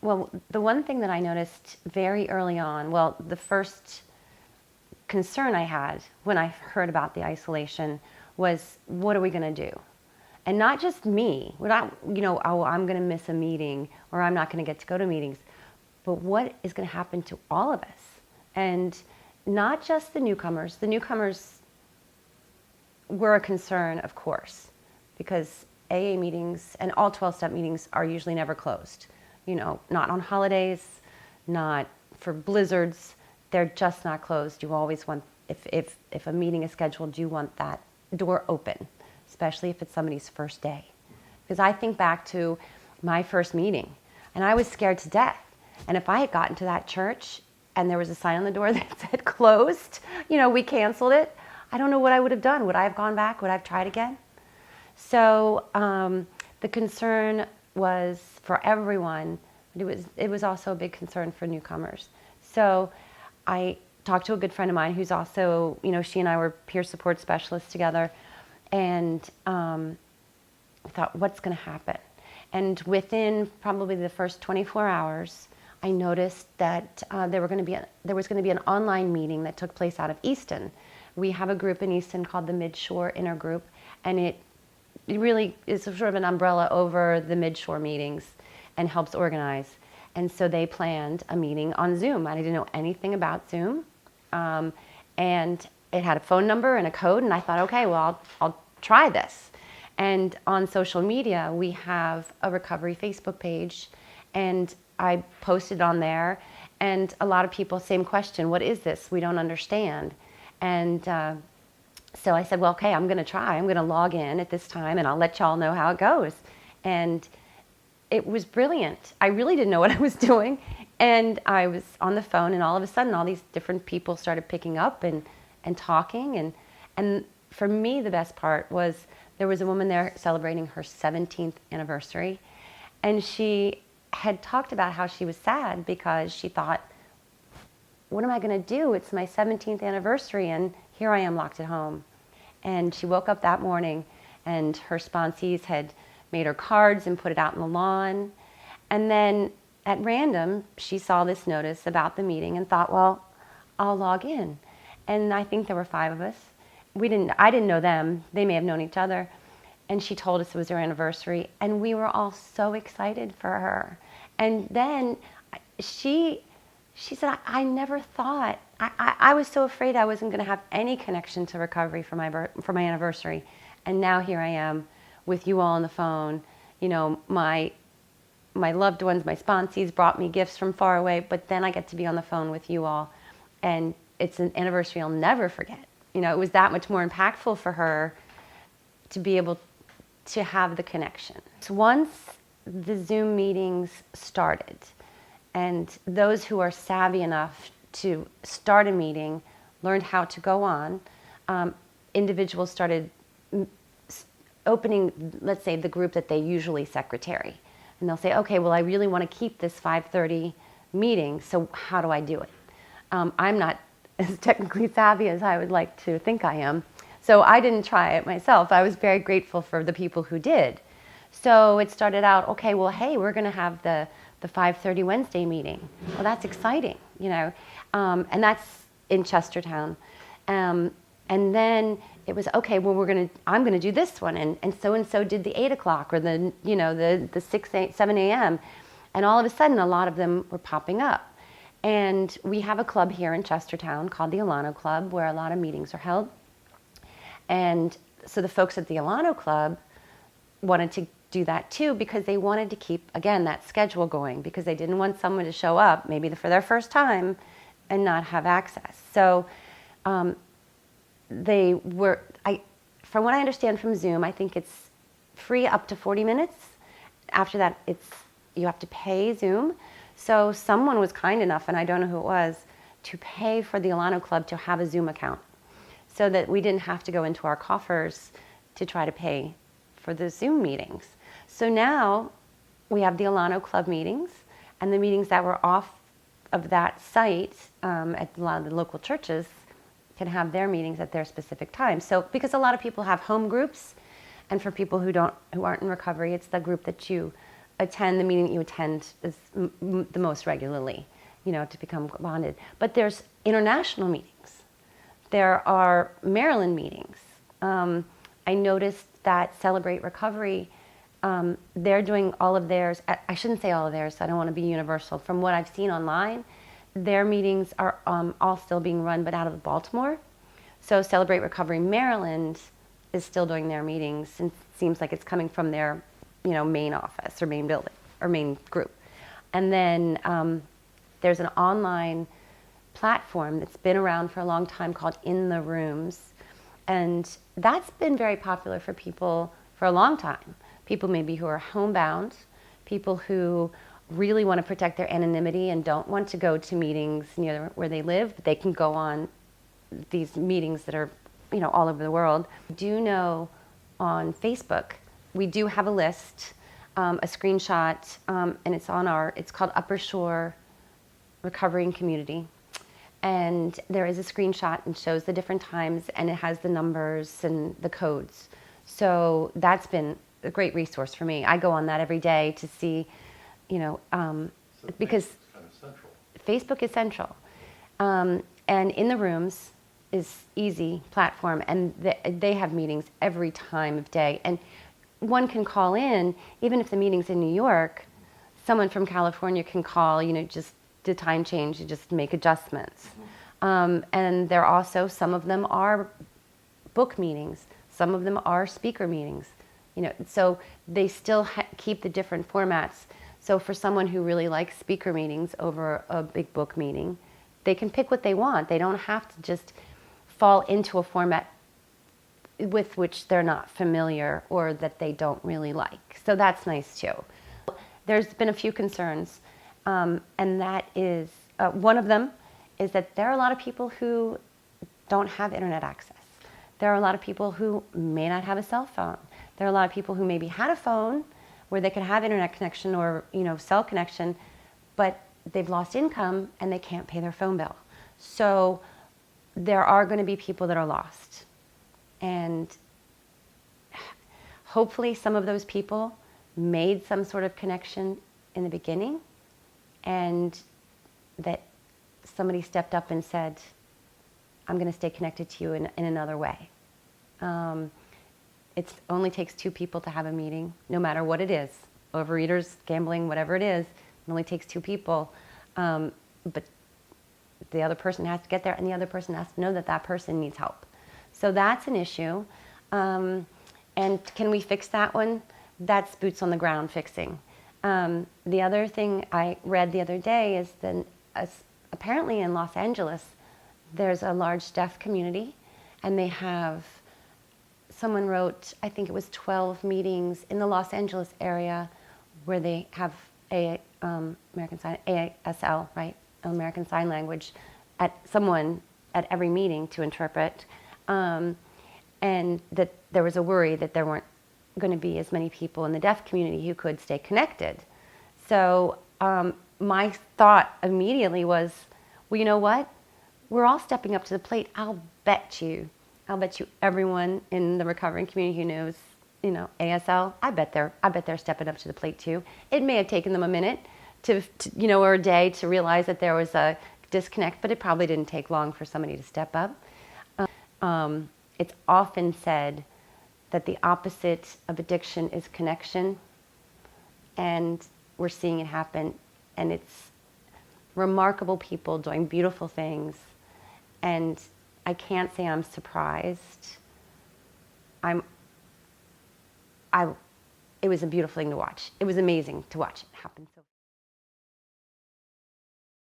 Well, the one thing that I noticed very early on, well, the first concern I had when I heard about the isolation was, what are we going to do? And not just me, we're not, oh, I'm going to miss a meeting or I'm not going to get to go to meetings, but what is going to happen to all of us? And not just the newcomers. The newcomers were a concern, of course, because AA meetings and all 12-step meetings are usually never closed. Not on holidays, not for blizzards. They're just not closed. You always want, if a meeting is scheduled, you want that door open, especially if it's somebody's first day. Because I think back to my first meeting, and I was scared to death. And if I had gotten to that church and there was a sign on the door that said closed, we canceled it, I don't know what I would have done. Would I have gone back? Would I have tried again? So the concern was for everyone, but it was also a big concern for newcomers. So I talked to a good friend of mine who's also, she and I were peer support specialists together, and I thought, what's going to happen? And within probably the first 24 hours, I noticed that there was going to be an online meeting that took place out of Easton. We have a group in Easton called the Midshore Intergroup, and it really is sort of an umbrella over the Midshore meetings and helps organize. And so they planned a meeting on Zoom. I didn't know anything about Zoom. And it had a phone number and a code, and I thought, okay, well, I'll try this. And on social media, we have a recovery Facebook page, and I posted on there, and a lot of people, same question, what is this? We don't understand. And so I said, well, okay, I'm going to try. I'm going to log in at this time, and I'll let y'all know how it goes. And it was brilliant. I really didn't know what I was doing. And I was on the phone, and all of a sudden, all these different people started picking up and talking. And for me, the best part was there was a woman there celebrating her 17th anniversary. And she had talked about how she was sad because she thought, what am I going to do? It's my 17th anniversary, and here I am locked at home. And she woke up that morning, and her sponsees had made her cards and put it out in the lawn. And then at random, she saw this notice about the meeting and thought, well, I'll log in. And I think there were 5 of us. I didn't know them. They may have known each other. And she told us it was her anniversary, and we were all so excited for her. And then she said, I never thought, I was so afraid I wasn't going to have any connection to recovery for my anniversary. And now here I am with you all on the phone. My loved ones, my sponsees brought me gifts from far away, but then I get to be on the phone with you all. And it's an anniversary I'll never forget. It was that much more impactful for her to be able to have the connection. So once the Zoom meetings started, and those who are savvy enough to start a meeting learned how to go on, individuals started opening, let's say, the group that they usually secretary. And they'll say, okay, well, I really want to keep this 5:30 meeting, so how do I do it? I'm not as technically savvy as I would like to think I am. So I didn't try it myself. I was very grateful for the people who did. So it started out, okay, well, hey, we're going to have the 5:30 Wednesday meeting. Well, that's exciting, and that's in Chestertown. And then it was, okay, well, I'm going to do this one. And so did the 8 o'clock or the 7 a.m. And all of a sudden, a lot of them were popping up. And we have a club here in Chestertown called the Alano Club, where a lot of meetings are held. And so the folks at the Alano Club wanted to do that too, because they wanted to keep, again, that schedule going, because they didn't want someone to show up, maybe for their first time, and not have access. So from what I understand from Zoom, I think it's free up to 40 minutes. After that, you have to pay Zoom. So someone was kind enough, and I don't know who it was, to pay for the Alano Club to have a Zoom account, so that we didn't have to go into our coffers to try to pay for the Zoom meetings. So now we have the Alano Club meetings, and the meetings that were off of that site at a lot of the local churches can have their meetings at their specific time. So because a lot of people have home groups, and for people who aren't in recovery, it's the group that you attend the meeting that you attend the most regularly, to become bonded. But there's international meetings. There are Maryland meetings. I noticed that Celebrate Recovery, they're doing all of theirs. I shouldn't say all of theirs, so I don't want to be universal. From what I've seen online, their meetings are all still being run, but out of Baltimore. So Celebrate Recovery Maryland is still doing their meetings, and it seems like it's coming from their, main office or main building or main group. And then there's an online platform that's been around for a long time called In the Rooms, and that's been very popular for people for a long time. People maybe who are homebound, people who really want to protect their anonymity and don't want to go to meetings near where they live, but they can go on these meetings that are, all over the world. I do know on Facebook, we do have a list, a screenshot, and it's called Upper Shore Recovering Community. And there is a screenshot and shows the different times, and it has the numbers and the codes. So that's been a great resource for me. I go on that every day to see, because kind of central. Facebook is central. And In the Rooms is easy platform, and they have meetings every time of day. And one can call in, even if the meeting's in New York, someone from California can call, just the time change, you just make adjustments. And there are also, some of them are book meetings, some of them are speaker meetings, so they still keep the different formats. So for someone who really likes speaker meetings over a big book meeting, they can pick what they want. They don't have to just fall into a format with which they're not familiar or that they don't really like. So that's nice too. There's been a few concerns, and that is, one of them is that there are a lot of people who don't have internet access. There are a lot of people who may not have a cell phone. There are a lot of people who maybe had a phone where they could have internet connection or, cell connection, but they've lost income and they can't pay their phone bill. So there are going to be people that are lost. And hopefully some of those people made some sort of connection in the beginning, and that somebody stepped up and said, I'm going to stay connected to you in another way. It only takes two people to have a meeting, no matter what it is. Overeaters, gambling, whatever it is, it only takes two people. But the other person has to get there, and the other person has to know that that person needs help. So that's an issue. And can we fix that one? That's boots on the ground fixing. The other thing I read the other day is that apparently in Los Angeles, there's a large deaf community, and they have, someone wrote, I think it was 12 meetings in the Los Angeles area where they have American Sign, ASL, right? American Sign Language, someone at every meeting to interpret, and that there was a worry that there weren't going to be as many people in the deaf community who could stay connected. So my thought immediately was, well, you know what? We're all stepping up to the plate. I'll bet you everyone in the recovering community who knows, ASL, I bet they're stepping up to the plate too. It may have taken them a minute to or a day to realize that there was a disconnect, but it probably didn't take long for somebody to step up. It's often said that the opposite of addiction is connection, and we're seeing it happen, and it's remarkable people doing beautiful things, and I can't say I'm surprised. It was a beautiful thing to watch. It was amazing to watch it happen.